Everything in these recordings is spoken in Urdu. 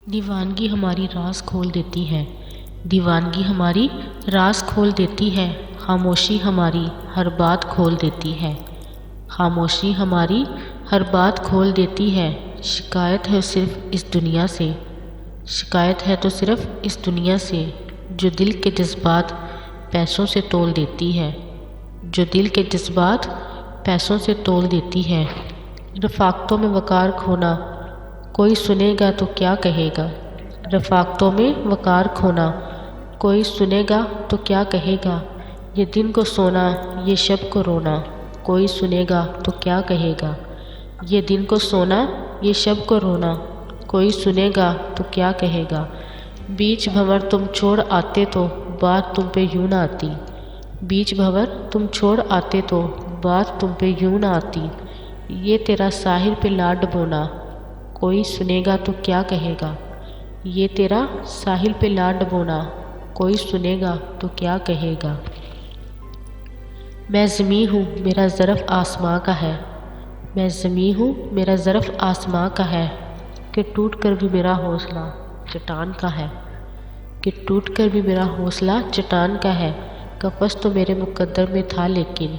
دیوانگی ہماری راز کھول دیتی ہے، دیوانگی ہماری راز کھول دیتی ہے، خاموشی ہماری ہر بات کھول دیتی ہے، خاموشی ہماری ہر بات کھول دیتی ہے۔ شکایت ہے صرف اس دنیا سے، شکایت ہے تو صرف اس دنیا سے، جو دل کے جذبات پیسوں سے تول دیتی ہے، جو دل کے جذبات پیسوں سے تول دیتی ہے۔ رفاقتوں میں وقار کھونا، کوئی سنے گا تو کیا کہے گا، رفاقتوں میں وقار کھونا، کوئی سنے گا تو کیا کہے گا، یہ دن کو سونا یہ شب کو رونا، کوئی سنے گا تو کیا کہے گا، یہ دن کو سونا یہ شب کو رونا، کوئی سنے گا تو کیا کہے گا۔ بیچ بھنور تم چھوڑ آتے تو بات تم پہ یوں نہ آتی، بیچ بھنور تم چھوڑ آتے تو بات تم پہ یوں نہ آتی، یہ تیرا ساحل پہ لاڈ بونا، کوئی سنے گا تو کیا کہے گا، یہ تیرا ساحل پہ لاڈ بونا، کوئی سنے گا تو کیا کہے گا۔ میں زمیں ہوں میرا ظرف آسماں کا ہے، میں زمیں ہوں میرا ظرف آسماں کا ہے، کہ ٹوٹ کر بھی میرا حوصلہ چٹان کا ہے، کہ ٹوٹ کر بھی میرا حوصلہ چٹان کا ہے۔ قفس تو میرے مقدر میں تھا لیکن،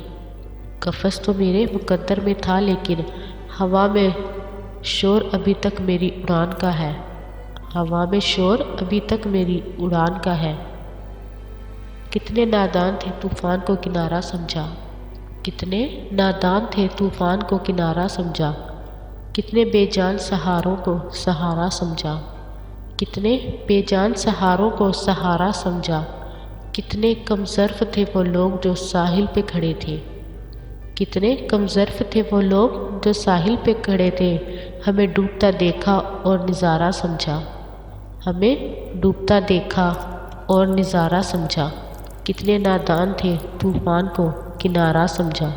قفس تو میرے مقدر میں تھا لیکن، ہوا میں شور ابھی تک میری اڑان کا ہے، ہوا میں شور ابھی تک میری اڑان کا ہے۔ کتنے نادان تھے طوفان کو کنارہ سمجھا، کتنے نادان تھے طوفان کو کنارہ سمجھا، کتنے بے جان سہاروں کو سہارا سمجھا، کتنے بے جان سہاروں کو سہارا سمجھا، کتنے کم ظرف تھے وہ لوگ جو ساحل پہ کھڑے تھے، کتنے کم ظرف تھے وہ لوگ جو ساحل پہ کھڑے تھے، ہمیں ڈوبتا دیکھا اور نظارہ سمجھا، ہمیں ڈوبتا دیکھا اور نظارہ سمجھا، کتنے نادان تھے طوفان کو کنارہ سمجھا۔